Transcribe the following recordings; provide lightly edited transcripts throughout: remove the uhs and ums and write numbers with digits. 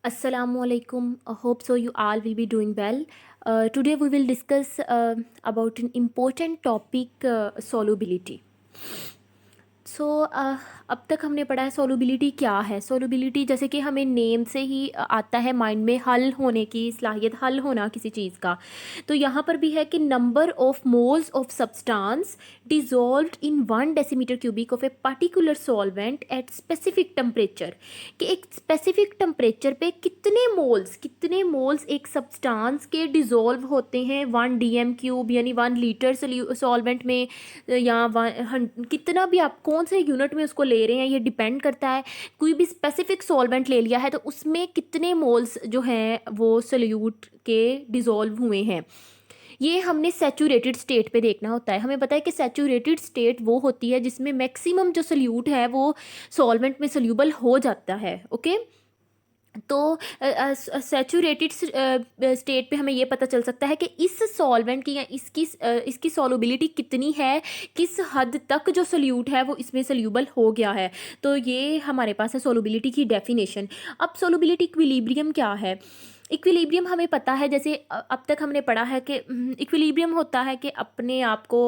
Assalamualaikum. Hope so you all will be doing well. Today we will discuss about an important topic, solubility. सो अब तक हमने पढ़ा है solubility क्या है। सोलबिलिटी जैसे कि हमें नेम से ही आता है माइंड में, हल होने की सलाहियत, हल होना किसी चीज़ का। तो यहाँ पर भी है कि number of moles of substance dissolved in 1 decimetre cubic of a particular solvent at specific temperature, कि एक स्पेसिफिक टेम्परेचर पे कितने मोल्स एक सब्सटेंस के डिजॉल्व होते हैं 1 DM³ यानी 1 लीटर सॉल्वेंट में, या कितना भी आप कौन से यूनिट में उसको ले रहे हैं ये डिपेंड करता है। कोई भी स्पेसिफिक सॉल्वेंट ले लिया है तो उसमें कितने मोल्स जो हैं वो सोल्यूट के डिज़ोल्व हुए हैं, ये हमने सैचुरेटेड स्टेट पे देखना होता है। हमें पता है कि सैचुरेटेड स्टेट वो होती है जिसमें मैक्सिमम जो सोल्यूट है वो सॉल्वेंट में सोल्यूबल हो जाता है। ओके, तो सैचुरेटेड स्टेट पे हमें ये पता चल सकता है कि इस सॉल्वेंट की या इसकी सॉल्युबिलिटी कितनी है, किस हद तक जो सोल्यूट है वो इसमें सोल्यूबल हो गया है। तो ये हमारे पास है सॉल्युबिलिटी की डेफिनेशन। अब सॉल्युबिलिटी इक्विलिब्रियम क्या है? इक्विलिब्रियम हमें पता है, जैसे अब तक हमने पढ़ा है कि इक्विलिब्रियम होता है कि अपने आप को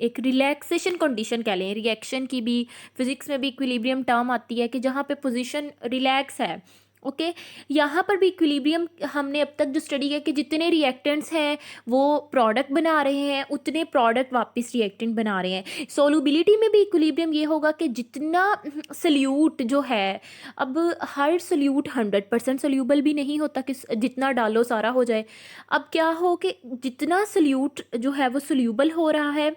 एक रिलैक्सेशन कंडीशन कह लें। रिएक्शन की भी फिजिक्स में भी इक्विलिब्रियम टर्म आती है कि जहाँ पे पोजीशन रिलैक्स है। ओके, यहाँ पर भी इक्विलिब्रियम हमने अब तक जो स्टडी किया कि जितने रिएक्टेंट्स हैं वो प्रोडक्ट बना रहे हैं, उतने प्रोडक्ट वापस रिएक्टेंट बना रहे हैं। सोलुबिलिटी में भी इक्विलिब्रियम ये होगा कि जितना सोल्यूट जो है, अब हर सोल्यूट 100% सोल्यूबल भी नहीं होता कि जितना डालो सारा हो जाए। अब क्या हो कि जितना सोल्यूट जो है वो सोल्यूबल हो रहा है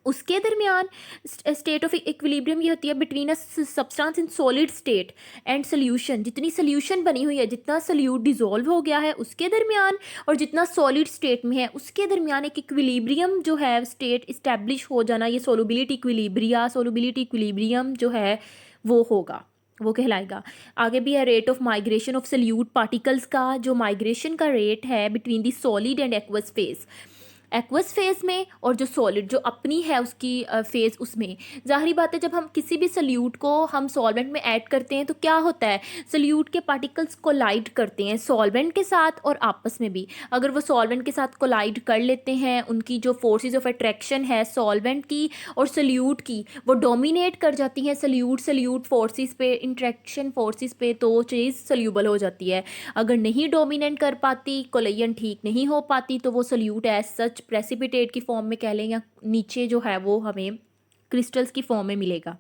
उसके दरमियान स्टेट ऑफ इक्विलिब्रियम ये होती है between a substance in solid state and solution. जितनी सोल्यूशन बनी हुई है, जितना सोल्यूट डिजोल्व हो गया है उसके दरमियान, और जितना सॉलिड स्टेट में है उसके दरमियान एक इक्विलिब्रियम जो है स्टेट इस्टेब्लिश हो जाना, ये सोलुबिलिटी इक्विलिब्रियम जो है वो होगा, वो कहलाएगा। आगे भी है rate of migration of solute particles का, जो माइग्रेशन का रेट है between the solid and aqueous phase, aqueous phase में और जो सॉलिड जो अपनी है उसकी फेज, उसमें जाहिर बात है जब हम किसी भी सल्यूट को हम सॉल्वेंट में ऐड करते हैं तो क्या होता है, सल्यूट के पार्टिकल्स कोलाइड करते हैं सॉल्वेंट के साथ और आपस में भी। अगर वो सॉल्वेंट के साथ कोलाइड कर लेते हैं, उनकी जो फोर्सेस ऑफ अट्रैक्शन है सॉल्वेंट की और सल्यूट की वो डोमिनेट कर जाती हैं सल्यूट फोर्सेस पे, इंट्रैक्शन फोर्सेस पे, तो चीज़ सोल्यूबल हो जाती है। अगर नहीं डोमिनेट कर पाती, कोलिजन ठीक नहीं हो पाती, तो वो सल्यूट एज सच प्रेसिपिटेट की फॉर्म में कह लें, या नीचे जो है वो हमें क्रिस्टल्स की फॉर्म में मिलेगा।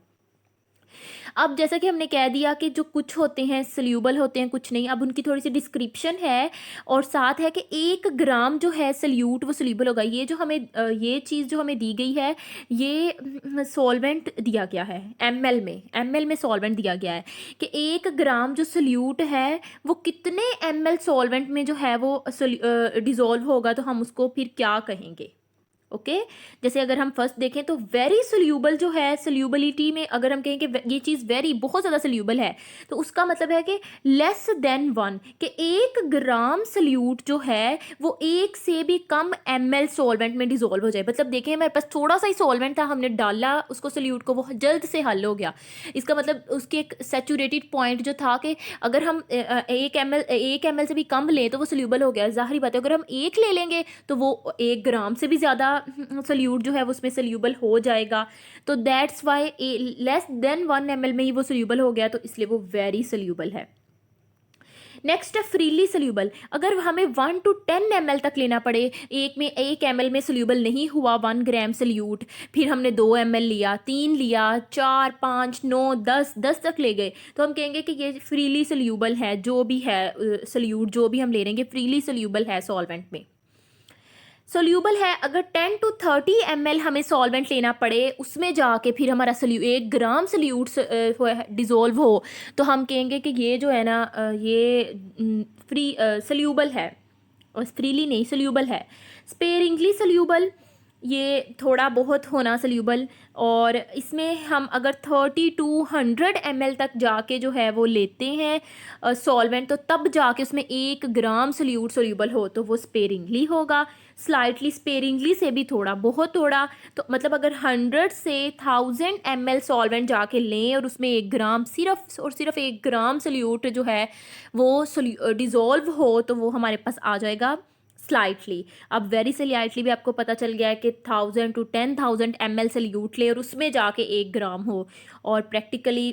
अब जैसा कि हमने कह दिया कि जो कुछ होते हैं सोल्यूबल होते हैं, कुछ नहीं। अब उनकी थोड़ी सी डिस्क्रिप्शन है और साथ है कि 1 ग्राम जो है सोल्यूट वो सोल्यूबल होगा। ये जो हमें ये चीज़ जो हमें दी गई है, ये सॉल्वेंट दिया गया है एम एल में सॉल्वेंट दिया गया है कि 1 ग्राम जो सोल्यूट है वो कितने ml सॉल्वेंट में जो है वो डिज़ोल्व होगा, तो हम उसको फिर क्या कहेंगे। ओके, जैसे अगर हम फर्स्ट देखें तो वेरी सोल्यूबल जो है, सोल्यूबिलिटी में अगर हम कहें कि ये चीज़ वेरी बहुत ज़्यादा सोल्यूबल है, तो उसका मतलब है कि लेस देन 1, कि 1 ग्राम सोल्यूट जो है वो 1 से भी कम ml सॉल्वेंट में डिजोल्व हो जाए। मतलब देखें हमारे पास थोड़ा सा ही सॉल्वेंट था, हमने डाला उसको सोल्यूट को, वो जल्द से हल हो गया। इसका मतलब उसके एक सैचुरेटेड पॉइंट जो था कि अगर हम 1 ml से भी कम लें तो वो सोल्यूबल हो गया। जाहिर बात है अगर हम 1 ले लेंगे तो वो 1 ग्राम से भी ज़्यादा सोल्यूट जो है वो उसमें सोल्यूबल हो जाएगा। तो that's why less than 1 ml में ही वो सोल्यूबल हो गया, तो इसलिए वो वेरी सोल्यूबल है। नेक्स्ट है फ्रीली सोल्यूबल। अगर हमें 1 to 10 ml तक लेना पड़े, 1 ml में सोल्यूबल नहीं हुआ 1 ग्राम सोल्यूट, फिर हमने 2 ml लिया, 3 लिया, 4, 5, 9, 10 तक ले गए, तो हम कहेंगे कि ये फ्रीली सोल्यूबल है। जो भी है सोल्यूट जो भी हम ले रहेंगे फ्रीली सोल्यूबल है सॉल्वेंट में, सोल्यूबल है। अगर 10 to 30 ml हमें सॉल्वेंट लेना पड़े, उसमें जाके फिर हमारा 1 ग्राम सोल्यूट डिज़ोल्व हो, तो हम कहेंगे कि ये जो है ना ये फ्री सोल्यूबल है, और फ्रीली नहीं सोल्यूबल है। स्पेरिंगली सोल्यूबल, ये थोड़ा बहुत होना सोल्यूबल, और इसमें हम अगर 30 to 100 ml तक जाके जो है वो लेते हैं सॉल्वेंट, तो तब जाके उसमें 1 ग्राम सोल्यूट सोल्यूबल हो तो वो स्पेरिंगली होगा। स्लाइटली स्पेरिंगली से भी थोड़ा, बहुत थोड़ा, तो मतलब अगर 100 से 1000 ml सॉल्वेंट जाके लें और उसमें 1 ग्राम, सिर्फ और सिर्फ 1 ग्राम सोल्यूट जो है वो डिज़ोल्व हो, तो वो हमारे पास आ जाएगा स्लाइटली। अब वेरी स्लाइटली भी आपको पता चल गया है कि 1000 to 10,000 ml सोल्यूट ले और उसमें जाके 1 ग्राम हो। और प्रैक्टिकली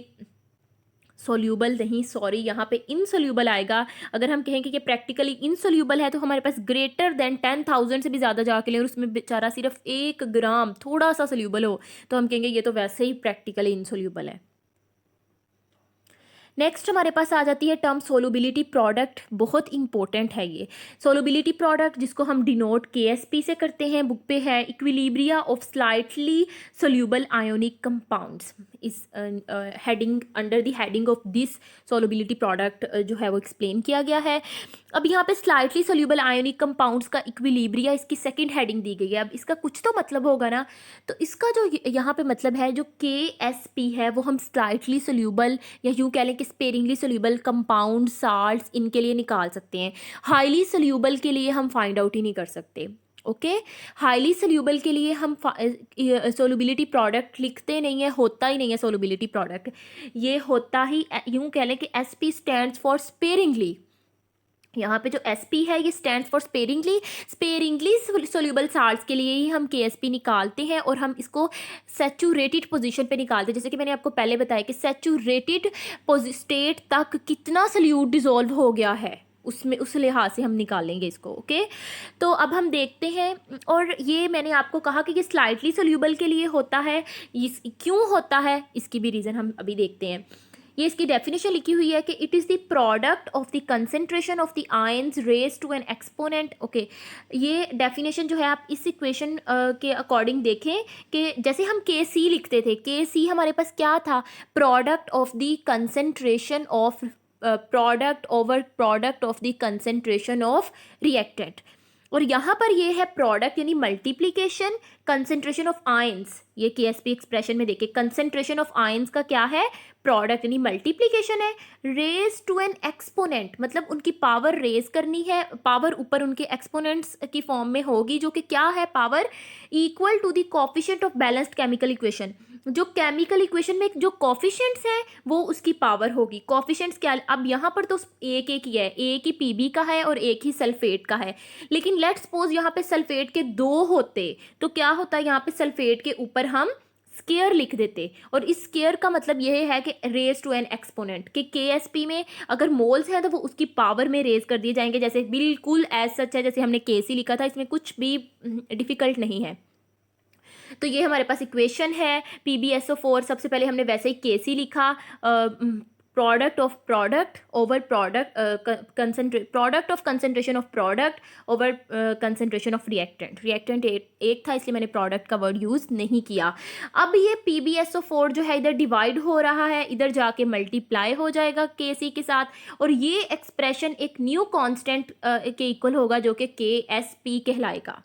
सोल्यूबल नहीं, सॉरी, यहाँ पे इनसोल्यूबल आएगा। अगर हम कहेंगे कि प्रैक्टिकली इनसोल्यूबल है तो हमारे पास ग्रेटर देन 10,000 से भी ज़्यादा जाके लें और उसमें बेचारा सिर्फ 1 ग्राम थोड़ा सा सोल्यूबल हो, तो हम कहेंगे ये तो वैसे ही प्रैक्टिकली इनसोल्यूबल है। नेक्स्ट हमारे पास आ जाती है टर्म सोलुबिलिटी प्रोडक्ट। बहुत इंपॉर्टेंट है ये सोलुबिलिटी प्रोडक्ट, जिसको हम डिनोट केएसपी से करते हैं। बुक पे है equilibria of slightly soluble ionic compounds. इस heading, under the heading of this solubility product जो है वो एक्सप्लेन किया गया है। अब यहाँ पे स्लाइटली सोल्यूबल आयोनिक कंपाउंड्स का इक्विलिब्रिया इसकी सेकंड हेडिंग दी गई है। अब इसका कुछ तो मतलब होगा ना, तो इसका जो यहाँ पे मतलब है, जो KSP है वो हम स्लाइटली सोल्यूबल या यूँ कह लें कि स्पेरिंगली सोल्यूबल कंपाउंड साल्ट्स इनके लिए निकाल सकते हैं। हाईली सोल्यूबल के लिए हम फाइंड आउट ही नहीं कर सकते। ओके, हाईली सोल्यूबल के लिए हम सोलुबिलिटी प्रोडक्ट लिखते नहीं है, होता ही नहीं है सोलुबिलिटी प्रोडक्ट। ये होता ही यूँ कह लें कि SP स्टैंड्स फॉर स्पेरिंगली। यहाँ पे जो SP है ये stands for sparingly soluble salts के लिए ही हम KSP निकालते हैं और हम इसको सैचुरेटेड पोजीशन पे निकालते हैं। जैसे कि मैंने आपको पहले बताया कि सैचुरेटेड स्टेट तक कितना सोल्यूट डिज़ोल्व हो गया है, उसमें उस लिहाज से हम निकालेंगे इसको। ओके, तो अब हम देखते हैं। और ये मैंने आपको कहा कि ये स्लाइटली सोल्यूबल के लिए होता है, इस क्यों होता है इसकी भी रीज़न हम अभी देखते हैं। ये इसकी डेफिनेशन लिखी हुई है कि it is the product of the concentration of the ions raise to an exponent. Okay, ये डेफिनेशन जो है आप इस इक्वेशन के अकॉर्डिंग देखें कि जैसे हम KC लिखते थे, KC हमारे पास क्या था, product of the concentration of product over product of the concentration of reactant. और यहाँ पर ये है प्रोडक्ट यानी मल्टीप्लिकेशन कंसेंट्रेशन ऑफ आयंस। ये KSP एक्सप्रेशन में देखिए, कंसेंट्रेशन ऑफ आयंस का क्या है, प्रोडक्ट यानी मल्टीप्लिकेशन है। रेज टू एन एक्सपोनेंट मतलब उनकी पावर रेज करनी है, पावर ऊपर उनके एक्सपोनेंट्स की फॉर्म में होगी, जो कि क्या है, power equal to the coefficient of balanced chemical equation. जो केमिकल इक्वेशन में जो कोफिशिएंट्स हैं वो उसकी पावर होगी। कोफिशिएंट्स क्या, अब यहाँ पर तो एक एक ही है, एक ही PB का है और एक ही सल्फेट का है, लेकिन लेट्स सपोज यहाँ पे सल्फेट के 2 होते तो क्या होता है, यहाँ पे सल्फेट के ऊपर हम स्केयर लिख देते। और इस स्केयर का मतलब यह है कि रेज टू एन एक्सपोनेंट, कि KSP में अगर मोल्स हैं तो वो उसकी पावर में रेज कर दिए जाएंगे, जैसे बिल्कुल एज सच है जैसे हमने KC लिखा था, इसमें कुछ भी डिफिकल्ट नहीं है। तो ये हमारे पास इक्वेशन है PbSO4। सबसे पहले हमने वैसे ही KC लिखा, product of product over product, product of concentration of product over concentration of reactant एक था, इसलिए मैंने प्रोडक्ट का वर्ड यूज़ नहीं किया। अब ये PbSO4 जो है इधर डिवाइड हो रहा है, इधर जाके मल्टीप्लाई हो जाएगा KC के साथ, और ये एक्सप्रेशन एक न्यू कांस्टेंट के इक्वल होगा जो कि KSP कहलाएगा।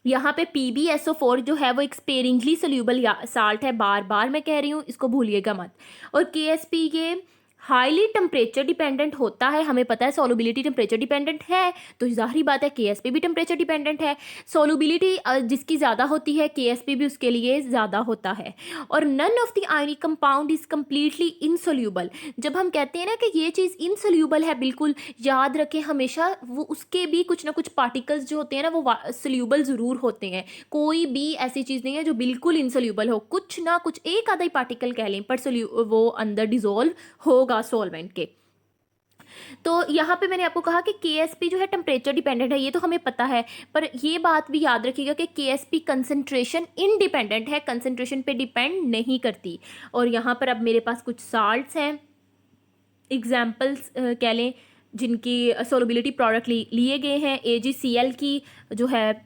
यहाँ पे PbSO4 जो है वो एक स्पेरिंगली सोल्यूबल साल्ट है, बार बार मैं कह रही हूँ, इसको भूलिएगा मत। और KSP ये हाईली टेम्परेचर डिपेंडेंट होता है, हमें पता है सोलुबिलिटी टेम्परेचर डिपेंडेंट है, तो जाहिर बात है KSP भी टेम्परेचर डिपेंडेंट है। सोलुबिलिटी जिसकी ज़्यादा होती है KSP भी उसके लिए ज़्यादा होता है। और none of the ionic compound is completely insoluble. जब हम कहते हैं ना कि ये चीज़ इनसोल्यूबल है, बिल्कुल याद रखें हमेशा, वो उसके भी कुछ ना कुछ पार्टिकल्स जो होते हैं ना वो सोल्यूबल ज़रूर होते हैं। कोई भी ऐसी चीज़ नहीं है जो बिल्कुल इनसोल्यूबल हो, कुछ ना कुछ एक आधा ही पार्टिकल कह लें पर वो अंदर डिजोल्व होगा सॉल्वेंट के। तो यहाँ पे मैंने आपको कहा कि KSP जो है टेम्परेचर डिपेंडेंट है, ये तो हमें पता है, पर ये बात भी याद रखिएगा कि KSP कंसंट्रेशन इंडिपेंडेंट है, कंसंट्रेशन पे डिपेंड नहीं करती। और यहाँ पर अब मेरे पास कुछ साल्ट्स हैं, एग्जाम्पल्स कह लें, जिनकी सोलबिलिटी प्रोडक्ट लिए गए हैं। AgCl की जो है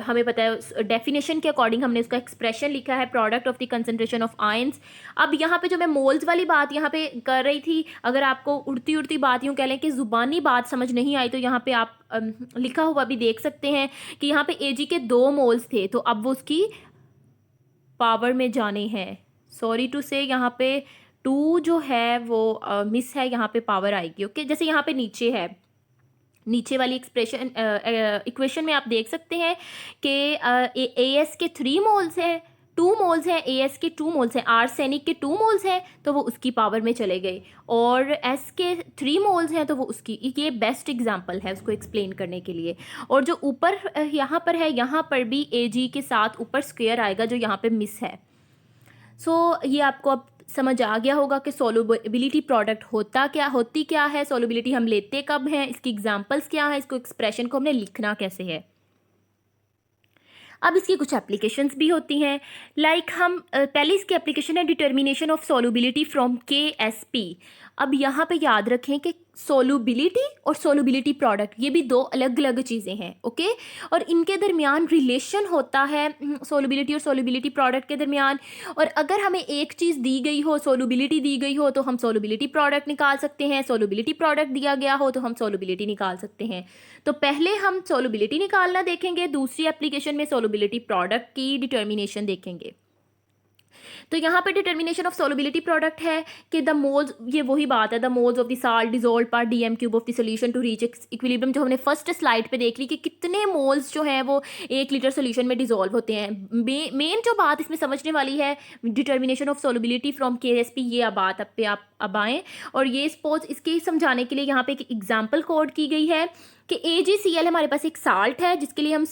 हमें पता है डेफिनेशन के अकॉर्डिंग हमने उसका एक्सप्रेशन लिखा है, product of the concentration of ions. अब यहाँ पे जो मैं मोल्स वाली बात यहाँ पे कर रही थी, अगर आपको उड़ती उड़ती बात यूँ कह लें कि ज़ुबानी बात समझ नहीं आई, तो यहाँ पे आप लिखा हुआ भी देख सकते हैं कि यहाँ पे Ag के 2 मोल्स थे, तो अब वो उसकी पावर में जाने हैं। सॉरी टू से यहाँ पे 2 जो है वो मिस है, यहाँ पे पावर आएगी। ओके, जैसे यहाँ पे नीचे है, नीचे वाली एक्सप्रेशन इक्वेशन में आप देख सकते हैं कि ए एस के 3 मोल्स हैं, 2 मोल्स हैं, ए एस के 2 मोल्स हैं, आर्सेनिक के 2 मोल्स हैं तो वो उसकी पावर में चले गए, और एस के 3 मोल्स हैं तो वो उसकी, ये बेस्ट एग्जांपल है उसको एक्सप्लेन करने के लिए। और जो ऊपर यहाँ पर है, यहाँ पर भी ए जी के साथ ऊपर स्क्वायर आएगा जो यहाँ पे मिस है। ये आपको अब समझ आ गया होगा कि सोलुबिलिटी प्रोडक्ट होती क्या है, सोलुबिलिटी हम लेते कब हैं, इसकी एग्जांपल्स क्या है, इसको एक्सप्रेशन को हमने लिखना कैसे है। अब इसकी कुछ एप्लीकेशंस भी होती हैं, लाइक हम पहले इसकी एप्लीकेशन है determination of solubility from KSP। अब यहाँ पे याद रखें कि सोलुबिलिटी और सोलुबिलिटी प्रोडक्ट ये भी 2 अलग अलग चीज़ें हैं, ओके। और इनके दरमियान रिलेशन होता है सोलुबिलिटी और सोलुबिलिटी प्रोडक्ट के दरमियान। और अगर हमें एक चीज़ दी गई हो, सोलुबिलिटी दी गई हो, तो हम सोलुबिलिटी प्रोडक्ट निकाल सकते हैं, सोलुबिलिटी प्रोडक्ट दिया गया हो तो हम सोलुबिलिटी निकाल सकते हैं। तो पहले हम सोलुबिलिटी निकालना देखेंगे, दूसरी एप्लीकेशन में सोलुबिलिटी प्रोडक्ट की डिटर्मिनेशन देखेंगे। तो यहाँ पे डिटर्मिनेशन ऑफ सोलुबिलिटी प्रोडक्ट है कि द मोल्स, ये वही बात है, the moles of the salt dissolve per DM³ of the solution to reach equilibrium, जो हमने फर्स्ट स्लाइड पे देख ली कि कितने मोल्स जो हैं वो 1 लीटर सोल्यूशन में डिजोल्व होते हैं। मेन जो बात इसमें समझने वाली है determination of solubility from KSP, ये बात आप अब आएँ। और ये सपोज इसके समझाने के लिए यहाँ पे एक एग्जाम्पल कोड की गई है कि AgCl हमारे पास एक साल्ट है जिसके लिए हम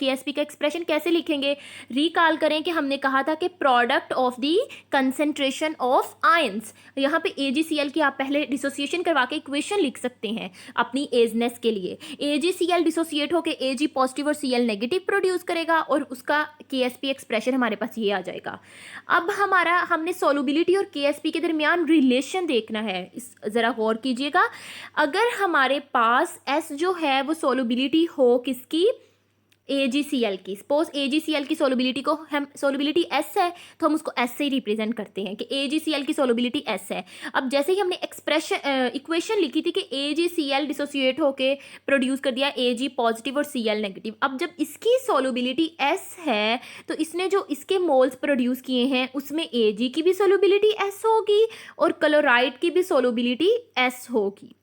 KSP का एक्सप्रेशन कैसे लिखेंगे। रिकॉल करें कि हमने कहा था कि product of the concentration of ions, यहाँ पे AgCl की आप पहले डिसोसिएशन करवा के इक्वेशन लिख सकते हैं अपनी एजनेस के लिए। AgCl डिसोसिएट होकर Ag पॉजिटिव और Cl नेगेटिव प्रोड्यूस करेगा और उसका KSP एक्सप्रेशन हमारे पास ये आ जाएगा। अब हमने सोलुबिलिटी और KSP के दरमियान रिलेशन देखना है, इस ज़रा गौर कीजिएगा। अगर हमारे पास S जो है वो सोलुबिलिटी हो किसकी, AgCl की, सपोज AgCl की सोलुबिलिटी को हम सोलुबिलिटी S है तो हम उसको S से ही रिप्रेजेंट करते हैं कि AgCl की सोलुबिलिटी S है। अब जैसे ही हमने इक्वेशन लिखी थी कि AgCl डिसोसिएट होके प्रोड्यूस कर दिया Ag पॉजिटिव और Cl नेगेटिव। अब जब इसकी सोलुबिलिटी S है तो इसने जो इसके मोल्स प्रोड्यूस किए हैं उसमें Ag की भी सोलुबिलिटी S होगी और क्लोराइड की भी सोलुबिलिटी S होगी,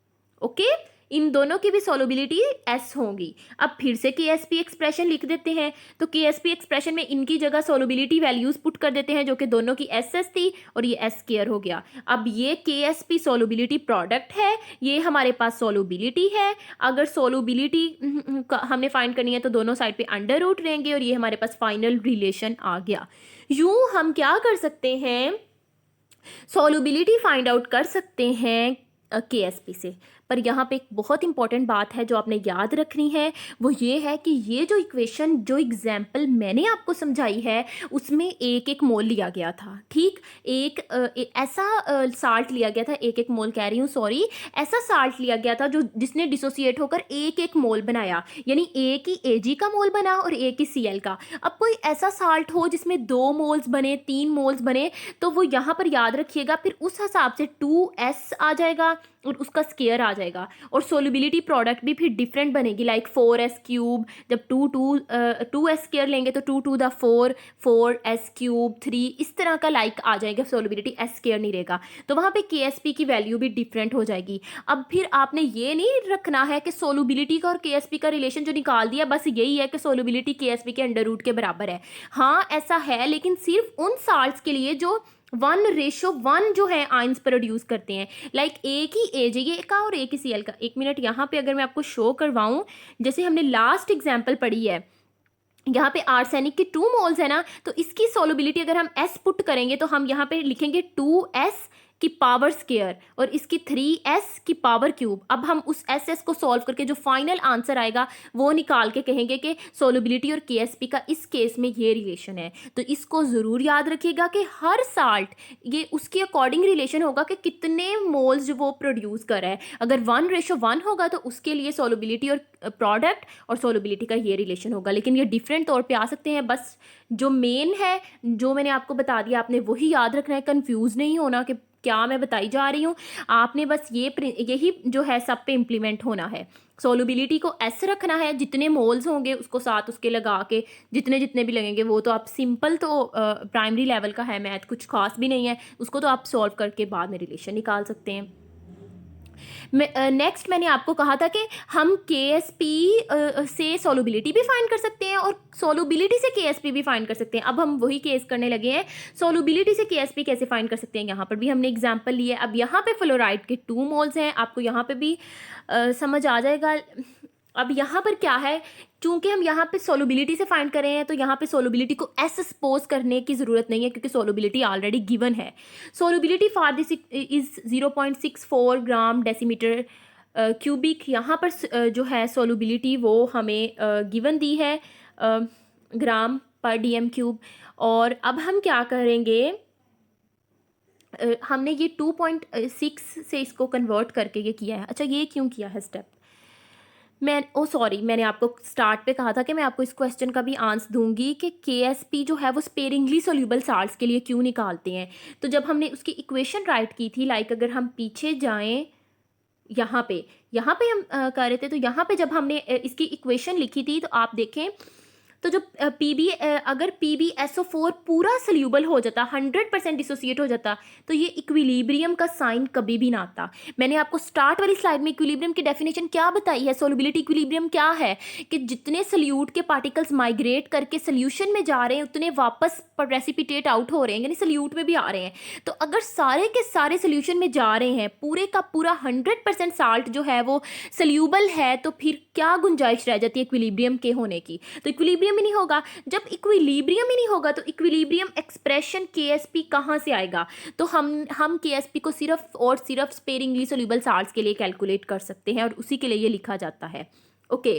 ओके। इन दोनों की भी सोलुबिलिटी S होगी। अब फिर से KSP एक्सप्रेशन लिख देते हैं, तो KSP एक्सप्रेशन में इनकी जगह सोलुबिलिटी वैल्यूज पुट कर देते हैं जो कि दोनों की SS थी और ये S स्क्वायर हो गया। अब ये KSP सोलुबिलिटी प्रोडक्ट है, ये हमारे पास सोलुबिलिटी है। अगर सोलुबिलिटी हमने फाइंड करनी है तो दोनों साइड पे अंडर रूट रहेंगे और ये हमारे पास फाइनल रिलेशन आ गया। यूँ हम क्या कर सकते हैं, सोलुबिलिटी फाइंड आउट कर सकते हैं KSP से। पर यहाँ पे एक बहुत इंपॉर्टेंट बात है जो आपने याद रखनी है, वो ये है कि ये जो इक्वेशन, जो एग्जाम्पल मैंने आपको समझाई है उसमें 1-1 मोल लिया गया था, ठीक। ऐसा साल्ट लिया गया था, 1-1 मोल कह रही हूँ, सॉरी, ऐसा साल्ट लिया गया था जो जिसने डिसोसिएट होकर 1-1 मोल बनाया, यानी एक ही Ag का मोल बना और एक ही Cl का। अब कोई ऐसा साल्ट हो जिसमें 2 मोल्स बने, 3 मोल्स बने, तो वो यहाँ पर याद रखिएगा फिर उस हिसाब से 2S आ जाएगा और उसका स्क्वायर आ जाएगा। और सोलुबिलिटी प्रोडक्ट भी फिर डिफरेंट बनेगी, लाइक 4S³, जब 2S स्क्वायर लेंगे तो 2 × 4, 4S³, 3, इस तरह का लाइक आ जाएगा, सोलुबिलिटी S स्क्वायर नहीं रहेगा, तो वहाँ पे KSP की वैल्यू भी डिफरेंट हो जाएगी। अब फिर आपने ये नहीं रखना है कि सोलुबिलिटी का और KSP का रिलेशन जो निकाल दिया बस यही है कि सोलुबिलिटी KSP के अंडर रूट के बराबर है। हाँ ऐसा है, लेकिन सिर्फ उन साल्ट्स के लिए जो 1:1 जो है आयंस प्रोड्यूस करते हैं, लाइक एक ही Ag का और एक ही Cl का। 1 मिनट यहाँ पे अगर मैं आपको शो करवाऊँ, जैसे हमने लास्ट एग्जाम्पल पढ़ी है, यहाँ पे आर्सेनिक के 2 मोल्स है ना, तो इसकी सोलुबिलिटी अगर हम S पुट करेंगे तो हम यहाँ पे लिखेंगे 2S की पावर स्क्वायर और इसकी 3S की पावर क्यूब। अब हम उस SS को सॉल्व करके जो फाइनल आंसर आएगा वो निकाल के कहेंगे कि सोलुबिलिटी और KSP का इस केस में ये रिलेशन है। तो इसको ज़रूर याद रखिएगा कि हर साल्ट ये उसके अकॉर्डिंग रिलेशन होगा कि कितने मोल्स जो वो प्रोड्यूस कर रहा है। अगर 1:1 होगा तो उसके लिए सोलुबिलिटी और प्रोडक्ट और सोलुबिलिटी का ये रिलेशन होगा, लेकिन ये डिफरेंट तौर पे आ सकते हैं। बस जो मेन है, जो मैंने आपको बता दिया, आपने वही याद रखना है, कंफ्यूज नहीं होना कि क्या मैं बताई जा रही हूँ। आपने बस यही जो है सब पे इम्प्लीमेंट होना है। सोलुबिलिटी को S रखना है, जितने मोल्स होंगे उसको साथ उसके लगा के जितने भी लगेंगे वो तो आप सिंपल, तो प्राइमरी लेवल का है मैथ, कुछ खास भी नहीं है, उसको तो आप सॉल्व करके बाद में रिलेशन निकाल सकते हैं। नेक्स्ट मैंने आपको कहा था कि हम KSP से सोलबिलिटी भी फाइंड कर सकते हैं और सोलबिलिटी से KSP भी फाइंड कर सकते हैं। अब हम वही केस करने लगे हैं, सोलबिलिटी से KSP कैसे फाइंड कर सकते हैं। यहाँ पर भी हमने एग्जांपल लिया। अब यहाँ पे फ्लोराइड के 2 मोल्स हैं, आपको यहाँ पे भी समझ आ जाएगा। अब यहाँ पर क्या है, चूंकि हम यहाँ पे सोलबिलिटी से फाइंड कर रहे हैं तो यहाँ पे सोलबिलिटी को ऐसे सपोज करने की ज़रूरत नहीं है क्योंकि सोलबिलिटी ऑलरेडी गिवन है। Solubility for this is 0.64 gram decimetre cubic. यहाँ पर जो है सोलबिलिटी वो हमें गिवन दी है ग्राम पर DM क्यूब। और अब हम क्या करेंगे, हमने ये 2.6 से इसको कन्वर्ट करके ये किया है। अच्छा, ये क्यों किया है स्टेप, मैंने आपको स्टार्ट पे कहा था कि मैं आपको इस क्वेश्चन का भी आंसर दूंगी कि KSP जो है वो स्पेरिंगली सोल्यूबल साल्ट्स के लिए क्यों निकालते हैं। तो जब हमने उसकी इक्वेशन राइट की थी, लाइक अगर हम पीछे जाएं, यहाँ पे हम कर रहे थे, तो यहाँ पे जब हमने इसकी इक्वेशन लिखी थी तो आप देखें तो जो अगर PbSO4 पूरा सोल्यूबल हो जाता, 100% डिसोसिएट हो जाता, तो ये इक्विलिब्रियम का साइन कभी भी ना आता। मैंने आपको स्टार्ट वाली स्लाइड में इक्विलिब्रियम की डेफिनेशन क्या बताई है, सोल्युबिलिटी इक्विलिब्रियम क्या है, कि जितने सोल्यूट के पार्टिकल्स माइग्रेट करके सोल्यूशन में जा रहे हैं उतने वापस प्रेसिपिटेट आउट हो रहे हैं, यानी सोल्यूट में भी आ रहे हैं। तो अगर सारे के सारे सोल्यूशन में जा रहे हैं, पूरे का पूरा 100% साल्ट जो है वो सोल्यूबल है, तो फिर क्या गुंजाइश रह जाती है इक्विलिब्रियम के होने की। तो इक्विलिब्रियम ही नहीं होगा। जब इक्विलिब्रियम ही नहीं होगा तो इक्विलिब्रियम एक्सप्रेशन KSP कहाँ से आएगा। तो हम KSP को सिर्फ और सिर्फ स्पेरिंगली सोल्यूबल साल्ट्स के लिए कैलकुलेट कर सकते हैं और उसी के लिए ये लिखा जाता है। ओके,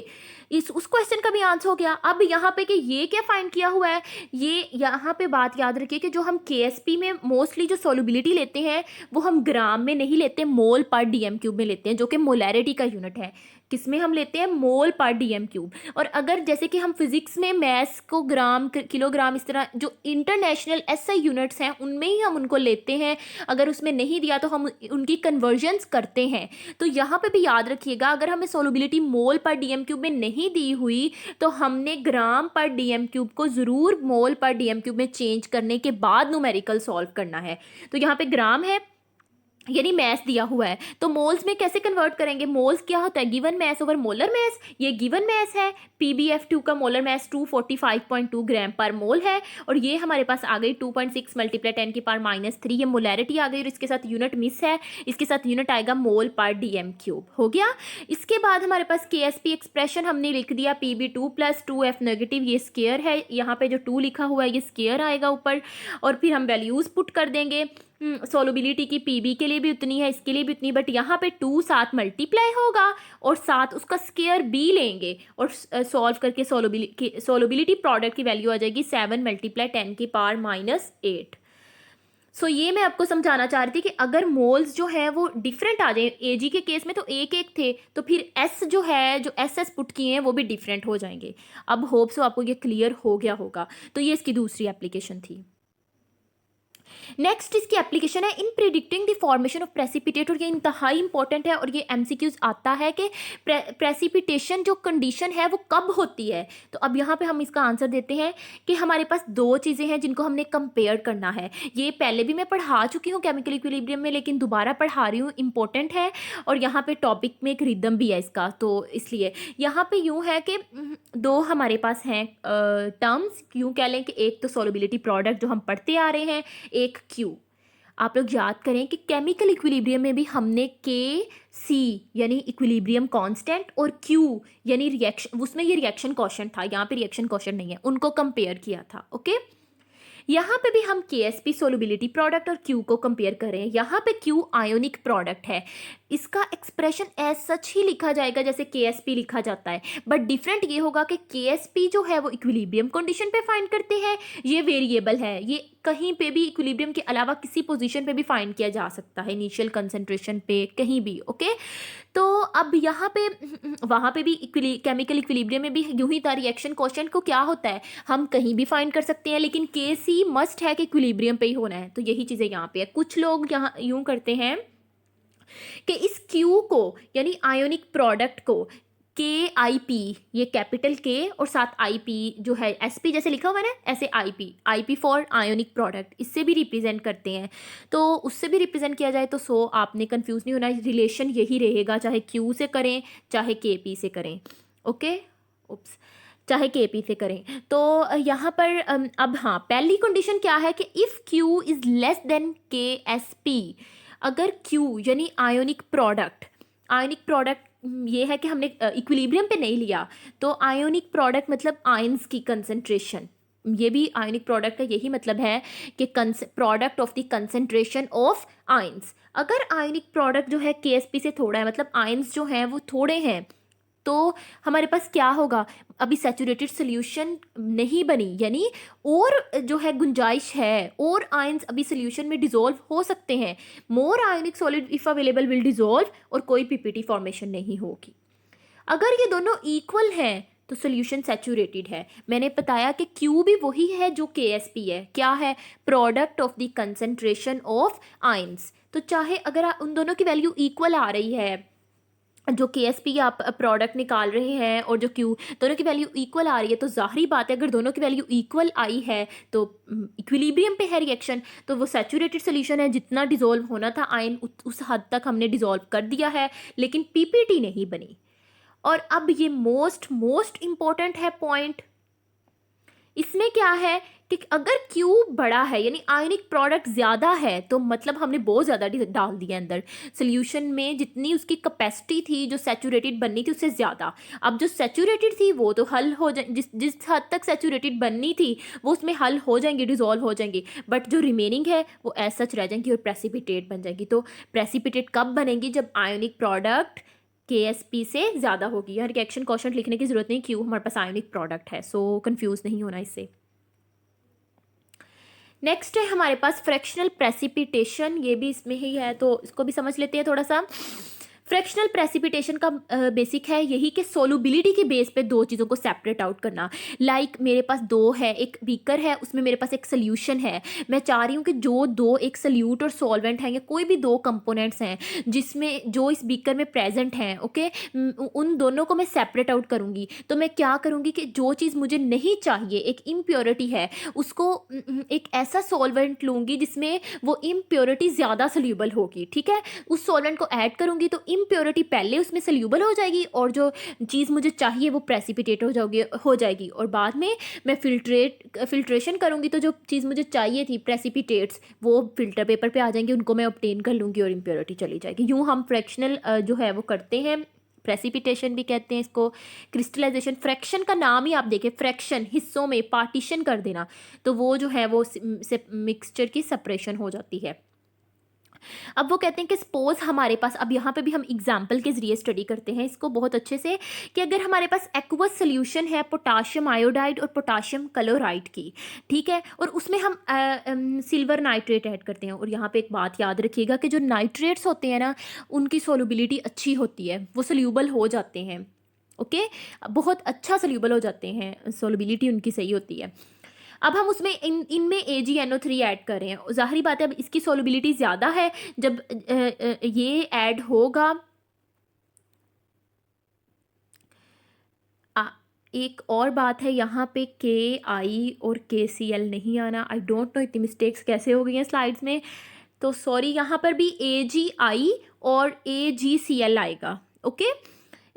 उस क्वेश्चन का भी आंसर हो गया। अब यहाँ पे कि ये क्या फाइंड किया हुआ है, ये यहाँ पे बात याद रखिए कि जो हम KSP में मोस्टली जो सोल्युबिलिटी लेते हैं वो हम ग्राम में नहीं लेते, मोल पर DM क्यूब में लेते हैं, जो कि मोलैरिटी का यूनिट है। किसमें हम लेते हैं, मोल पर DM क्यूब। और अगर जैसे कि हम फिजिक्स में मैस को ग्राम किलोग्राम इस तरह जो इंटरनेशनल SI यूनिट्स हैं उनमें ही हम उनको लेते हैं, अगर उसमें नहीं दिया तो हम उनकी कन्वर्जन्स करते हैं। तो यहाँ पे भी याद रखिएगा, अगर हमें सोल्युबिलिटी मोल पर DM क्यूब में नहीं दी हुई तो हमने ग्राम पर DM क्यूब को ज़रूर मोल पर DM क्यूब में चेंज करने के बाद न्यूमेरिकल सॉल्व करना है। तो यहाँ पे ग्राम है यानी मैस दिया हुआ है, तो मोल्स में कैसे कन्वर्ट करेंगे। मोल्स क्या होता है, given mass over molar mass. ये गिवन मैस है, PbF2 का मोलर मैस 245.2 ग्राम पर मोल है, और ये हमारे पास आ गई 2.6 × 10⁻³ ये मोलैरिटी आ गई, और इसके साथ यूनिट मिस है, इसके साथ यूनिट आएगा मोल पर DM क्यूब। हो गया। इसके बाद हमारे पास KSP एक्सप्रेशन हमने लिख दिया, Pb2 + 2F नेगेटिव, ये स्केयर है, यहाँ पे जो 2 लिखा हुआ है ये स्केयर आएगा ऊपर, और फिर हम वैल्यूज़ पुट कर देंगे। सोलबिलिटी की PB के लिए भी उतनी है, इसके लिए भी उतनी, बट यहाँ पे 2 साथ मल्टीप्लाई होगा और साथ उसका स्केयर B लेंगे और सॉल्व करके सोलबिलिटी प्रोडक्ट की वैल्यू आ जाएगी 7 × 10⁻⁸। सो ये मैं आपको समझाना चाह रही थी कि अगर मोल्स जो है वो डिफरेंट आ जाए, AG के केस में तो एक थे, तो फिर S जो है, जो SS पुट किए हैं वो भी डिफरेंट हो जाएंगे। अब होप सो आपको ये क्लियर हो गया होगा। तो ये इसकी दूसरी एप्लीकेशन थी। नेक्स्ट इसकी एप्लीकेशन है in predicting the formation of precipitate, और ये इंतहाई इंपॉर्टेंट है, और ये MCQs आता है कि प्रेसिपिटेशन जो कंडीशन है वो कब होती है। तो अब यहाँ पे हम इसका आंसर देते हैं कि हमारे पास 2 चीज़ें हैं जिनको हमने कंपेयर करना है। ये पहले भी मैं पढ़ा चुकी हूँ केमिकल इक्विलिब्रियम में, लेकिन दोबारा पढ़ा रही हूँ, इंपॉर्टेंट है, और यहाँ पे टॉपिक में एक रिदम भी है इसका, तो इसलिए यहाँ पे यूँ है कि 2 हमारे पास हैं टर्म्स, यूँ कह लें कि एक तो सोलबिलिटी प्रोडक्ट जो हम पढ़ते आ रहे हैं, एक Q। आप लोग याद करें कि केमिकल इक्विलिब्रियम में भी हमने KC यानी इक्विलिब्रियम कांस्टेंट और Q यानी रिएक्शन, उसमें ये रिएक्शन क्वोशंट था, यहाँ पे रिएक्शन क्वोशंट नहीं है, उनको कंपेयर किया था। ओके, यहाँ पे भी हम KSP सोलबिलिटी प्रोडक्ट और Q को कंपेयर करें। यहाँ पे Q आयोनिक प्रोडक्ट है, इसका एक्सप्रेशन एज सच ही लिखा जाएगा जैसे KSP लिखा जाता है, बट डिफरेंट ये होगा कि KSP जो है वो इक्विलिब्रियम कंडीशन पे फाइंड करते हैं, ये वेरिएबल है, ये कहीं पे भी इक्विलिब्रियम के अलावा किसी पोजीशन पे भी फाइंड किया जा सकता है, इनिशियल कंसंट्रेशन पे कहीं भी। ओके, तो अब यहाँ पे वहाँ पे भी केमिकल इक्विलिब्रियम में भी यूं ही था, रिएक्शन क्वोशंट को क्या होता है हम कहीं भी फाइंड कर सकते हैं, लेकिन KC मस्ट है कि इक्विलिब्रियम पे ही होना है। तो यही चीज़ें यहाँ पे है। कुछ लोग यहाँ यूं करते हैं कि इस Q को यानी आयोनिक प्रोडक्ट को KIP, ये कैपिटल K और साथ IP जो है SP जैसे लिखा हुआ है ना, ऐसे IP फॉर आयोनिक प्रोडक्ट, इससे भी रिप्रेजेंट करते हैं। तो उससे भी रिप्रेजेंट किया जाए तो सो आपने कंफ्यूज नहीं होना, रिलेशन यही रहेगा, चाहे Q से करें चाहे KP से करें। ओके, उप्स, चाहे KP से करें। तो यहाँ पर अब हाँ, पहली कंडीशन क्या है कि if Q is less than KSP, अगर Q यानी आयोनिक प्रोडक्ट ये है कि हमने इक्विलिब्रियम पे नहीं लिया, तो आयोनिक प्रोडक्ट मतलब आयंस की कंसंट्रेशन, ये भी आयोनिक प्रोडक्ट का यही मतलब है कि product of the concentration of ions. अगर आयोनिक प्रोडक्ट जो है KSP से थोड़ा है, मतलब आयंस जो हैं वो थोड़े हैं, तो हमारे पास क्या होगा, अभी सैचुरेटेड सोल्यूशन नहीं बनी, यानी और जो है गुंजाइश है, और आयंस अभी सोल्यूशन में डिसॉल्व हो सकते हैं। More ionic solid if available will dissolve, और कोई PPT फॉर्मेशन नहीं होगी। अगर ये दोनों इक्वल हैं तो सोल्यूशन सैचुरेटेड है। मैंने बताया कि Q भी वही है जो KSP है, क्या है, product of the concentration of ions. तो चाहे अगर उन दोनों की वैल्यू इक्वल आ रही है, जो KSP आप प्रोडक्ट निकाल रहे हैं और जो Q, दोनों की वैल्यू इक्वल आ रही है, तो जाहिर बात है अगर दोनों की वैल्यू इक्वल आई है तो इक्विलिब्रियम पे है रिएक्शन, तो वो सैचुरेटेड सोल्यूशन है। जितना डिसॉल्व होना था आयन उस हद तक हमने डिसॉल्व कर दिया है, लेकिन PPT नहीं बनी। और अब ये मोस्ट इम्पॉर्टेंट है पॉइंट, इसमें क्या है कि अगर Q बड़ा है यानी आयनिक प्रोडक्ट ज़्यादा है, तो मतलब हमने बहुत ज़्यादा डाल दिया अंदर सोल्यूशन में, जितनी उसकी कैपेसिटी थी जो सैचुरेटेड बननी थी उससे ज़्यादा। अब जो सैचुरेटेड थी वो तो हल हो जाए, जिस हद तक सैचुरेटेड बननी थी वो उसमें हल हो जाएंगी, डिजॉल्व हो जाएंगी, बट जो रिमेनिंग है वो एज सच रह जाएंगी और प्रेसिपिटेट बन जाएगी। तो प्रेसिपिटेट कब बनेगी, जब आयोनिक प्रोडक्ट KSP से ज़्यादा होगी। यहाँ रिएक्शन क्वोशंट लिखने की ज़रूरत नहीं, Q हमारे पास आयोनिक प्रोडक्ट है, सो कंफ्यूज नहीं होना इससे। नेक्स्ट है हमारे पास फ्रैक्शनल प्रेसिपिटेशन, ये भी इसमें ही है, तो इसको भी समझ लेते हैं थोड़ा सा। फ्रैक्शनल प्रेसिपिटेशन का बेसिक है यही कि सोलुबिलिटी के बेस पे दो चीज़ों को सेपरेट आउट करना। लाइक मेरे पास दो है, एक बीकर है, उसमें मेरे पास एक सोल्यूशन है, मैं चाह रही हूँ कि जो दो, एक सोल्यूट और सॉल्वेंट हैं, या कोई भी दो कंपोनेंट्स हैं जिसमें जो इस बीकर में प्रेजेंट हैं, ओके, उन दोनों को मैं सेपरेट आउट करूँगी। तो मैं क्या करूँगी कि जो चीज़ मुझे नहीं चाहिए, एक इम्प्योरिटी है, उसको एक ऐसा सॉल्वेंट लूँगी जिसमें वो इम्प्योरिटी ज़्यादा सोल्यूबल होगी, ठीक है, उस सॉल्वेंट को ऐड करूँगी तो इम्प्योरिटी पहले उसमें सोल्यूबल हो जाएगी, और जो चीज़ मुझे चाहिए वो प्रेसिपिटेट हो जाएगी, और बाद में मैं फिल्ट्रेशन करूँगी तो जो चीज़ मुझे चाहिए थी प्रेसिपिटेट्स वो फिल्टर पेपर पे आ जाएंगे, उनको मैं ऑब्टेन कर लूँगी और इम्प्योरिटी चली जाएगी। यूँ हम फ्रैक्शनल जो है वो करते हैं, प्रेसिपिटेशन भी कहते हैं इसको, क्रिस्टलाइजेशन। फ्रैक्शन का नाम ही आप देखें, फ्रैक्शन हिस्सों में पार्टीशन कर देना, तो वो जो है वो मिक्सचर की सेपरेशन हो जाती है। अब वो कहते हैं कि सपोज हमारे पास, अब यहाँ पे भी हम एग्जाम्पल के जरिए स्टडी करते हैं इसको बहुत अच्छे से, कि अगर हमारे पास एक्वस सोल्यूशन है पोटाशियम आयोडाइड और पोटाशियम क्लोराइड की, ठीक है, और उसमें हम सिल्वर नाइट्रेट ऐड करते हैं। और यहाँ पे एक बात याद रखिएगा कि जो नाइट्रेट्स होते हैं ना, उनकी सोल्युबिलिटी अच्छी होती है, वो सोल्यूबल हो जाते हैं, ओके, बहुत अच्छा सोल्यूबल हो जाते हैं, सोल्युबिलिटी उनकी सही होती है। अब हम उसमें इनमें AgNO3 ऐड कर रहे हैं, ज़ाहिरी बात है अब इसकी सोल्युबिलिटी ज़्यादा है, जब ये ऐड होगा। एक और बात है यहाँ पे KI और KCl नहीं आना, आई डोंट नो इतनी मिस्टेक्स कैसे हो गई हैं स्लाइड्स में, तो सॉरी। यहाँ पर भी AgI और AgCl आएगा, ओके।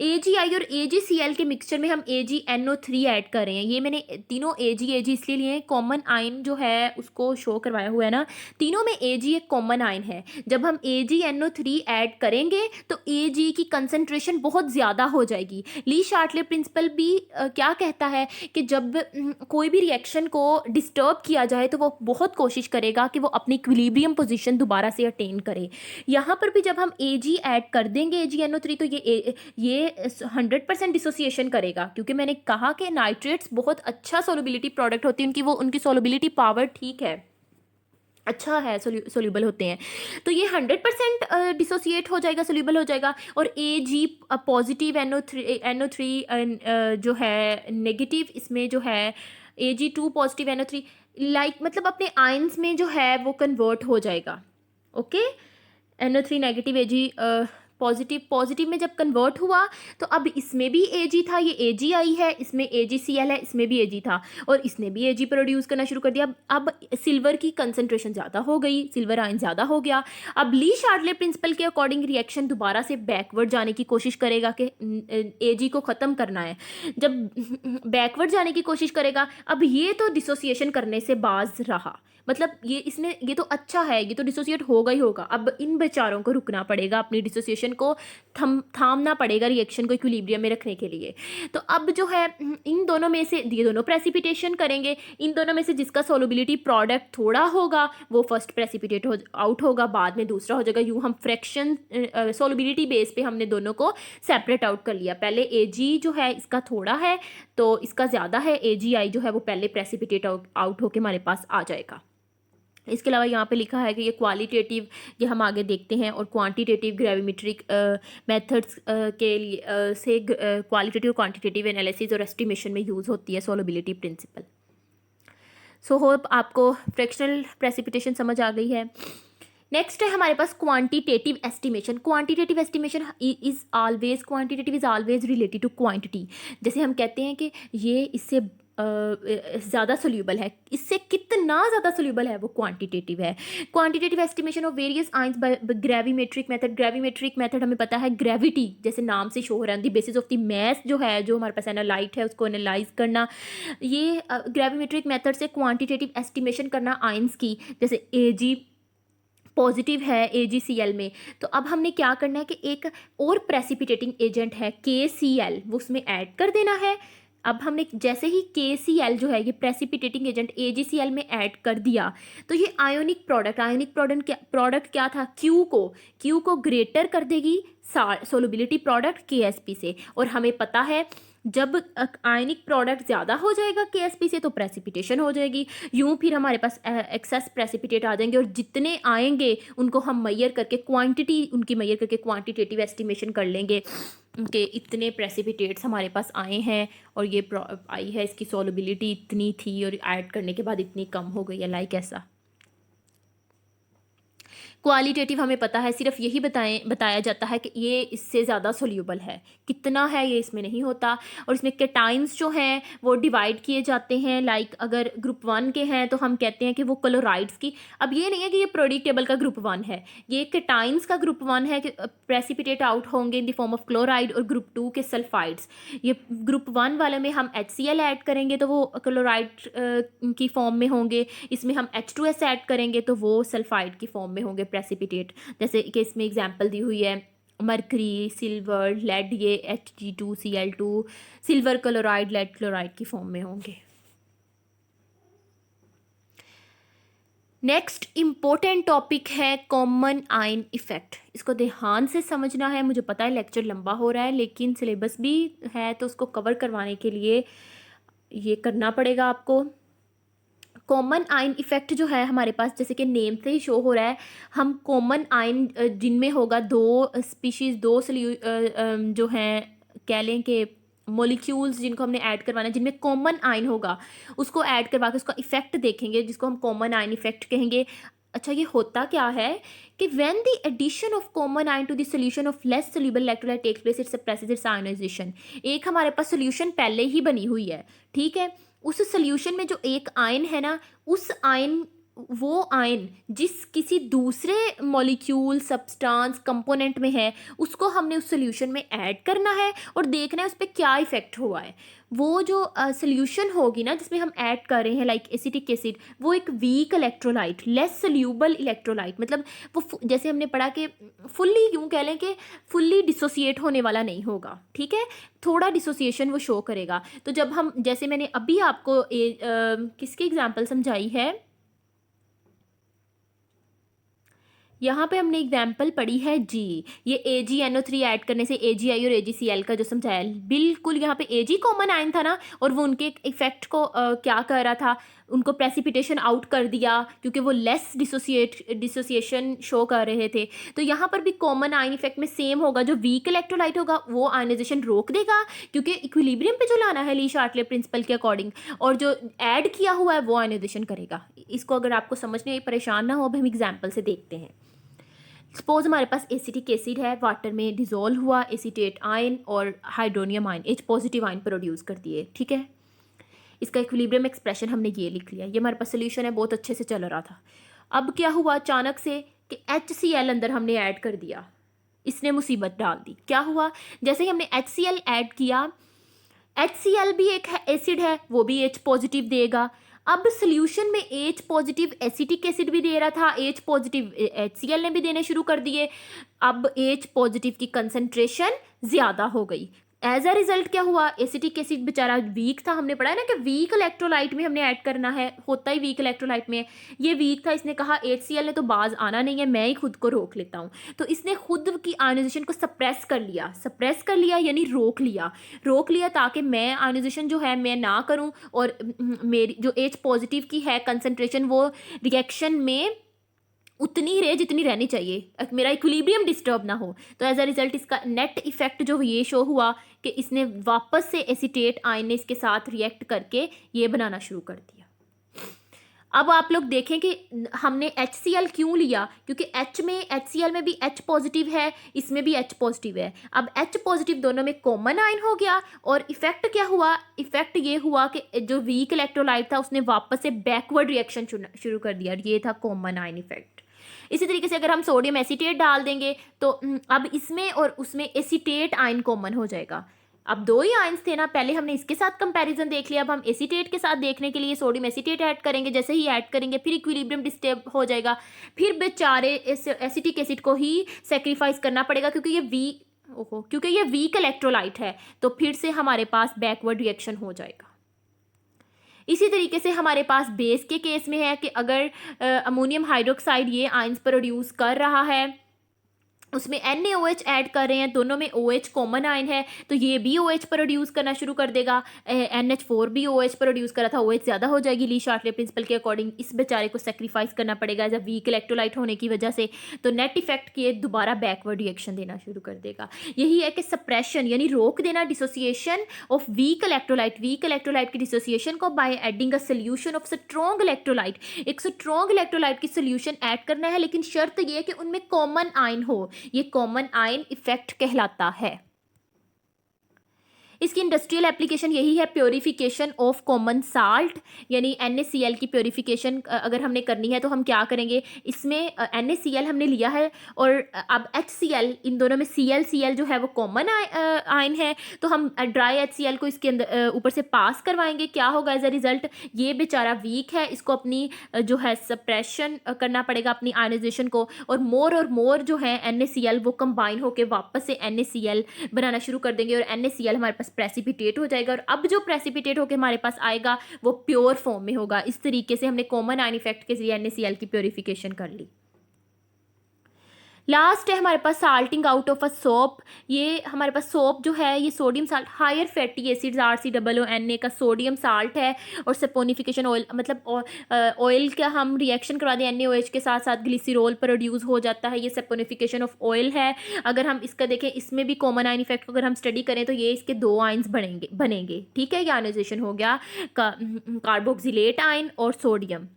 AgI और AgCl के मिक्सचर में हम AgNO3 ऐड कर रहे हैं। ये मैंने तीनों Ag इसलिए लिए हैं, कॉमन आयन जो है उसको शो करवाया हुआ है ना, तीनों में Ag एक कॉमन आयन है। जब हम AgNO3 ऐड करेंगे तो Ag की कंसंट्रेशन बहुत ज़्यादा हो जाएगी। ली शार्टले प्रिंसिपल भी क्या कहता है कि जब कोई भी रिएक्शन को डिस्टर्ब किया जाए तो वो बहुत कोशिश करेगा कि वो अपनी इक्विलिब्रियम पोजीशन दोबारा से अटेन करे। यहाँ पर भी जब हम Ag ऐड कर देंगे AgNO3 तो ये 100% डिसोसिएशन करेगा, क्योंकि मैंने कहा कि नाइट्रेट्स बहुत अच्छा सोल्युबिलिटी प्रोडक्ट होती है, उनकी सोल्युबिलिटी पावर ठीक है, अच्छा है, सोल्यूबल होते हैं, तो ये 100% डिसोसिएट हो जाएगा, सोल्यूबल हो जाएगा। और Ag पॉजिटिव NO3 जो है नेगेटिव, इसमें जो है Ag2 पॉजिटिव NO3 लाइक मतलब अपने आयंस में जो है वो कन्वर्ट हो जाएगा, okay. NO3 negative Ag positive positive में जब कन्वर्ट हुआ तो अब इसमें भी Ag था, ये AgI है, इसमें AgCl है, इसमें भी Ag था और इसने भी Ag प्रोड्यूस करना शुरू कर दिया। अब सिल्वर की कंसनट्रेशन ज़्यादा हो गई, सिल्वर आयन ज़्यादा हो गया। अब ली शार्टले प्रिंसिपल के अकॉर्डिंग रिएक्शन दोबारा से बैकवर्ड जाने की कोशिश करेगा कि Ag को ख़त्म करना है। जब बैकवर्ड जाने की कोशिश करेगा, अब ये तो डिसोसिएशन करने से बाज रहा, मतलब ये तो अच्छा है, ये तो डिसोसिएट होगा ही होगा। अब इन बेचारों को रुकना पड़ेगा, अपनी डिसोसिएशन को थामना पड़ेगा रिएक्शन को इक्विलिब्रियम में रखने के लिए। तो अब जो है इन दोनों में से ये दोनों प्रेसिपिटेशन करेंगे, इन दोनों में से जिसका सोलबिलिटी प्रोडक्ट थोड़ा होगा वो फर्स्ट प्रेसिपिटेट आउट होगा, बाद में दूसरा हो जाएगा। यूँ हम फ्रैक्शन सोलबिलिटी बेस पे हमने दोनों को सेपरेट आउट कर लिया। पहले Ag जो है इसका थोड़ा है तो इसका ज़्यादा है, AgI जो है वो पहले प्रेसिपिटेट आउट होके हमारे पास आ जाएगा। इसके अलावा यहाँ पे लिखा है कि ये क्वालिटेटिव, ये हम आगे देखते हैं, और क्वांटिटेटिव ग्रेविमेट्रिक मेथड्स के लिए से क्वालिटेटिव क्वांटिटेटिव एनालिसिस और एस्टिमेशन में यूज़ होती है सोलबिलिटी प्रिंसिपल। सो होप आपको फ्रैक्शनल प्रेसिपिटेशन समझ आ गई है। नेक्स्ट है हमारे पास quantitative estimation. Quantitative estimation is always related to quantity. जैसे हम कहते हैं कि ये इससे ज़्यादा सोल्यूबल है, इससे कितना ज़्यादा सोल्यूबल है वो क्वांटिटेटिव है। Quantitative estimation of various ions by gravimetric method. Gravimetric method हमें पता है, ग्रेविटी जैसे नाम से शो हो रहा है, the basis of the mass जो है, जो हमारे पास एनालाइट है उसको एनालाइज करना, ये ग्रेविमेट्रिक मेथड से क्वांटिटेटिव एस्टिमेशन करना आयंस की। जैसे Ag पॉजिटिव है AgCl में, तो अब हमने क्या करना है कि एक और प्रेसिपिटेटिंग एजेंट है KCl, वो उसमें ऐड कर देना है। अब हमने जैसे ही KCl जो है ये प्रेसिपिटेटिंग एजेंट AgCl में ऐड कर दिया तो ये आयोनिक प्रोडक्ट क्या था, Q को ग्रेटर कर देगी सोलबिलिटी प्रोडक्ट KSP से। और हमें पता है जब आयनिक प्रोडक्ट ज़्यादा हो जाएगा KSP से तो प्रेसिपिटेशन हो जाएगी। यूँ फिर हमारे पास एक्सेस प्रेसिपिटेट आ जाएंगे, और जितने आएंगे उनको हम मैयर करके क्वांटिटी उनकी मैयर करके क्वांटिटेटिव एस्टिमेशन कर लेंगे कि इतने प्रेसिपिटेट्स हमारे पास आए हैं और ये आई है, इसकी सोलबिलिटी इतनी थी और ऐड करने के बाद इतनी कम हो गई है, लाइक ऐसा। क्वालिटेटिव हमें पता है, सिर्फ यही बताया जाता है कि ये इससे ज़्यादा सोल्यूबल है, कितना है ये इसमें नहीं होता। और इसमें कैटाइंस जो हैं वो डिवाइड किए जाते हैं, लाइक अगर ग्रुप 1 के हैं तो हम कहते हैं कि वो क्लोराइड्स की, अब ये नहीं है कि ये पीरियोडिक टेबल का ग्रुप 1 है, ये कैटाइंस का ग्रुप 1 है कि प्रेसिपिटेट आउट होंगे in the form of chloride, और ग्रुप 2 के सल्फाइड्स। ये ग्रुप 1 वाले में हम HCl ऐड करेंगे तो वो क्लोराइड की फॉर्म में होंगे, इसमें हम H2S ऐड करेंगे तो वो सल्फाइड की फॉर्म में होंगे प्रेसिपिटेट। जैसे कि इसमें एग्जांपल दी हुई है मरकरी, सिल्वर, लेड, ये Hg2Cl2, silver chloride lead chloride की फॉर्म में होंगे। नेक्स्ट इम्पोर्टेंट टॉपिक है कॉमन आयन इफेक्ट। इसको ध्यान से समझना है, मुझे पता है लेक्चर लंबा हो रहा है लेकिन सिलेबस भी है तो उसको कवर करवाने के लिए ये करना पड़ेगा आपको। कॉमन आयन इफेक्ट जो है हमारे पास, जैसे कि नेम से ही शो हो रहा है, हम कॉमन आयन जिनमें होगा दो स्पीशीज़, जो हैं कह लें कि मॉलिक्यूल्स जिनको हमने ऐड करवाना है, जिनमें कॉमन आयन होगा उसको ऐड करवा के उसका इफेक्ट देखेंगे, जिसको हम कॉमन आयन इफेक्ट कहेंगे। अच्छा, ये होता क्या है कि when the addition of common ion to the solution of less soluble electrolyte takes place, it suppresses its ionisation. एक हमारे पास सोल्यूशन पहले ही बनी हुई है, ठीक है, उस सोल्यूशन में जो एक आयन है ना, उस आयन वो आयन जिस किसी दूसरे मॉलिक्यूल, सब्सटेंस, कंपोनेंट में है, उसको हमने उस सोल्यूशन में ऐड करना है और देखना है उस पर क्या इफेक्ट हुआ है। वो जो सोल्यूशन होगी ना जिसमें हम ऐड कर रहे हैं, लाइक एसिटिक एसिड, वो एक weak electrolyte, less soluble electrolyte, मतलब वो जैसे हमने पढ़ा कि फुल्ली, यूँ कह लें कि फुल्ली डिसोसिएट होने वाला नहीं होगा, ठीक है, थोड़ा डिसोसिएशन वो शो करेगा। तो जब हम, जैसे मैंने अभी आपको किसकी एग्जाम्पल समझाई है, यहाँ पे हमने एग्जाम्पल पढ़ी है G, ये AgNO3 ऐड करने से AgI और AgCl का जो समझाया, बिल्कुल यहाँ पे Ag कॉमन आयन था ना, और वो उनके इफेक्ट को क्या कर रहा था, उनको प्रेसिपिटेशन आउट कर दिया क्योंकि वो लेस डिसोसिएशन शो कर रहे थे। तो यहाँ पर भी कॉमन आयन इफेक्ट में सेम होगा, जो वीक इलेक्ट्रोलाइट होगा वो आयनाइजेशन रोक देगा क्योंकि इक्विलिब्रियम पे जो लाना है ली शार्टले प्रिंसिपल के अकॉर्डिंग, और जो ऐड किया हुआ है वो आयनाइजेशन करेगा। इसको अगर आपको समझ नहीं आई, परेशान ना हो, अब हम एग्जाम्पल से देखते हैं। सपोज हमारे पास एसिटिक एसिड है, वाटर में डिजोल्व हुआ, एसीटेट आयन और hydronium ion H positive ion produce करती है, ठीक है। इसका इक्विलिब्रियम एक्सप्रेशन हमने ये लिख लिया, ये हमारे पास सोल्यूशन है, बहुत अच्छे से चल रहा था। अब क्या हुआ अचानक से कि HCl अंदर हमने ऐड कर दिया, इसने मुसीबत डाल दी। क्या हुआ, जैसे ही हमने HCl ऐड किया, HCl भी एक एसिड है, वो भी H पॉजिटिव देगा। अब सोल्यूशन में H पॉजिटिव एसिटिक एसिड भी दे रहा था, H पॉजिटिव HCl ने भी देने शुरू कर दिए। अब H पॉजिटिव की कंसंट्रेशन ज़्यादा हो गई। एज अ रिजल्ट क्या हुआ, एसिटिक एसिड बेचारा वीक था, हमने पढ़ा है ना कि वीक इलेक्ट्रोलाइट में हमने ऐड करना है, होता ही वीक इलेक्ट्रोलाइट में। ये वीक था, इसने कहा HCl ने तो बाज आना नहीं है, मैं ही खुद को रोक लेता हूँ। तो इसने खुद की आयोनाइजेशन को सप्रेस कर लिया यानी रोक लिया ताकि मैं आयोनाइजेशन जो है मैं ना करूँ, और मेरी जो H पॉजिटिव की है कंसनट्रेशन वो रिएक्शन में उतनी ही रहे जितनी रहनी चाहिए, मेरा इक्विलिब्रियम डिस्टर्ब ना हो। तो एज अ रिजल्ट इसका नेट इफेक्ट जो ये शो हुआ कि इसने वापस से एसीटेट आयन ने इसके साथ रिएक्ट करके ये बनाना शुरू कर दिया। अब आप लोग देखें कि हमने HCl क्यों लिया, क्योंकि HCl में भी H पॉजिटिव है, इसमें भी H पॉजिटिव है। अब H पॉजिटिव दोनों में कॉमन आयन हो गया, और इफेक्ट क्या हुआ, इफेक्ट ये हुआ कि जो वीक इलेक्ट्रोलाइट था उसने वापस से बैकवर्ड रिएक्शन शुरू कर दिया, ये था कॉमन आयन इफेक्ट। इसी तरीके से अगर हम सोडियम एसीटेट डाल देंगे तो अब इसमें और उसमें एसीटेट आयन कॉमन हो जाएगा। अब दो ही आयंस थे ना, पहले हमने इसके साथ कंपैरिजन देख लिया, अब हम एसीटेट के साथ देखने के लिए सोडियम एसीटेट ऐड करेंगे। जैसे ही ऐड करेंगे फिर इक्विलिब्रियम डिस्टर्ब हो जाएगा, फिर बेचारे एसिटिक एसिड को ही सेक्रीफाइस करना पड़ेगा क्योंकि ये वीक इलेक्ट्रोलाइट है, तो फिर से हमारे पास बैकवर्ड रिएक्शन हो जाएगा। इसी तरीके से हमारे पास बेस के केस में है कि अगर अमोनियम हाइड्रोक्साइड ये आयंस प्रोड्यूस कर रहा है, उसमें NaOH ऐड कर रहे हैं, दोनों में OH कॉमन आयन है, तो ये भी OH प्रोड्यूस करना शुरू कर देगा। NH4 भी OH प्रोड्यूस करा था, OH ज़्यादा हो जाएगी ली शार्टले प्रिंसिपल के अकॉर्डिंग, इस बेचारे को सेक्रीफाइस करना पड़ेगा एज अ वीक इलेक्ट्रोलाइट होने की वजह से। तो नेट इफेक्ट किए दोबारा बैकवर्ड रिएक्शन देना शुरू कर देगा। यही है कि सप्रेशन यानी रोक देना डिसोसिएशन ऑफ वीक इलेक्ट्रोलाइट की डिसोसिएशन को by adding a solution of strong electrolyte. एक स्ट्रॉन्ग इलेक्ट्रोलाइट की सोल्यूशन ऐड करना है, लेकिन शर्त यह कि उनमें कॉमन आयन हो, ये कॉमन आयन इफेक्ट कहलाता है। इसकी इंडस्ट्रियल एप्लीकेशन यही है, प्योरीफिकेशन ऑफ कॉमन साल्ट, यानी NaCl की प्योरीफिकेशन अगर हमने करनी है तो हम क्या करेंगे, इसमें NaCl हमने लिया है और अब HCl, इन दोनों में Cl जो है वो कॉमन आयन है, तो हम ड्राई HCl को इसके अंदर ऊपर से पास करवाएंगे। क्या होगा एज अ रिजल्ट, ये बेचारा वीक है, इसको अपनी जो है सप्रेशन करना पड़ेगा अपनी आयनाइजेशन को, और मोर जो है NaCl वो कंबाइन होकर वापस से NaCl बनाना शुरू कर देंगे, और NaCl हमारे पास प्रेसिपिटेट हो जाएगा, और अब जो प्रेसिपिटेट होकर हमारे पास आएगा वो प्योर फॉर्म में होगा। इस तरीके से हमने कॉमन आयन इफेक्ट के जरिए NaCl की प्योरीफिकेशन कर ली। लास्ट है हमारे पास salting out of a soap. ये हमारे पास सोप जो है ये sodium salt, higher fatty acids RCOONA का सोडियम साल्ट है, और सपोनिफिकेशन ऑयल मतलब ऑयल का हम रिएक्शन करवा दें NaOH के साथ साथ ग्लिसरॉल प्रोड्यूस हो जाता है, ये सपोनिफिकेशन ऑफ ऑयल है। अगर हम इसका देखें, इसमें भी कॉमन आयन इफेक्ट को अगर हम स्टडी करें तो ये इसके दो आयन्स बनेंगे, ठीक है। ये आयनाइजेशन हो गया कार्बोक्सिलेट आयन और सोडियम।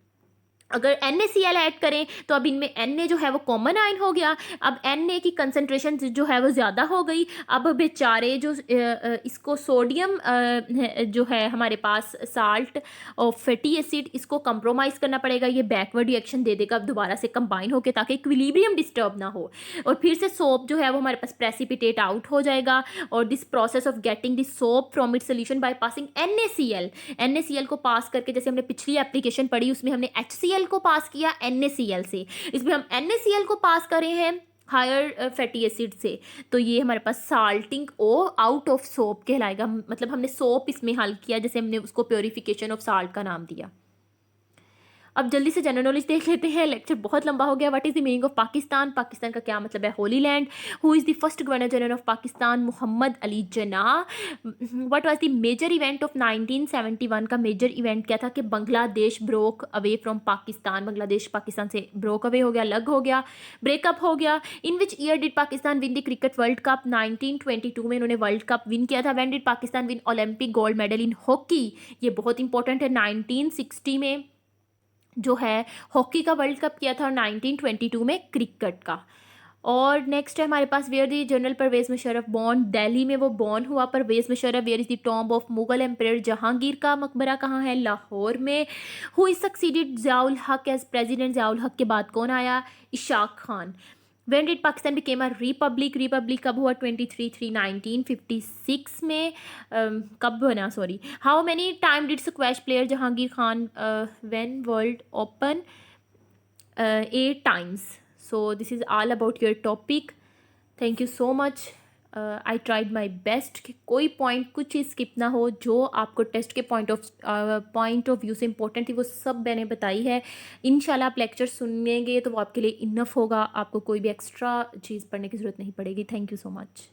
अगर NaCl ऐड करें तो अब इनमें Na जो है वो कॉमन आयन हो गया, अब Na की कंसंट्रेशन जो है वो ज़्यादा हो गई। अब बेचारे जो इसको सोडियम जो है हमारे पास साल्ट और फैटी एसिड, इसको कंप्रोमाइज़ करना पड़ेगा, ये बैकवर्ड रिएक्शन दे देगा अब दोबारा से कंबाइन होकर, ताकि इक्विलिब्रियम डिस्टर्ब ना हो, और फिर से सोप जो है वो हमारे पास प्रेसिपिटेट आउट हो जाएगा। और this process of getting this soap from it solution by passing NaCl को पास करके, जैसे हमने पिछली एप्लीकेशन पढ़ी उसमें हमने HCl को पास किया NaCl से, इसमें हम NaCl को पास करे हैं हायर फैटी एसिड से, तो ये हमारे पास साल्टिंग ओ आउट ऑफ सोप कहलाएगा। मतलब हमने सोप इसमें हल किया, जैसे हमने उसको प्योरीफिकेशन ऑफ साल्ट का नाम दिया। अब जल्दी से जनरल नॉलेज देख लेते हैं, लेक्चर बहुत लंबा हो गया। What is the meaning of Pakistan, Pakistan का क्या मतलब है, holy land. Who is the first governor general of Pakistan, Mohammad Ali Jinnah. What was the major event of 1971, का मेजर इवेंट क्या था कि Bangladesh broke away from Pakistan, Bangladesh Pakistan से ब्रोक अवे हो गया, अलग हो गया, ब्रेकअप हो गया। In which year did Pakistan win the cricket World Cup, 1922 में इन्होंने वर्ल्ड कप विन किया था। When did Pakistan win Olympic gold medal in hockey, ये बहुत इंपॉर्टेंट है, 1960 में जो है हॉकी का वर्ल्ड कप किया था, और 1922 में क्रिकेट का। और नेक्स्ट है हमारे पास where the General Pervez Musharraf born, Delhi में वो बॉर्न हुआ Pervez Musharraf. Where is the tomb of Mughal emperor Jahangir का मकबरा कहाँ है? लाहौर में। हु इज सक्सीडेड ज़ियाउल हक एज प्रेजिडेंट, ज़ियाउल हक के बाद कौन आया? Ishaq Khan. When did Pakistan became a republic? Republic कब हुआ? 1956 में। कब बना, sorry. How many time did squash player Jahangir Khan when world open? 8 times. So this is all about your topic. Thank you so much. I tried my best कि कोई point कुछ चीज़ skip ना हो, जो आपको टेस्ट के पॉइंट ऑफ व्यू से important थी वो सब मैंने बताई है। इंशाल्लाह आप लेक्चर सुनेंगे तो वो आपके लिए इनफ होगा, आपको कोई भी एक्स्ट्रा चीज़ पढ़ने की ज़रूरत नहीं पड़ेगी। Thank you so much.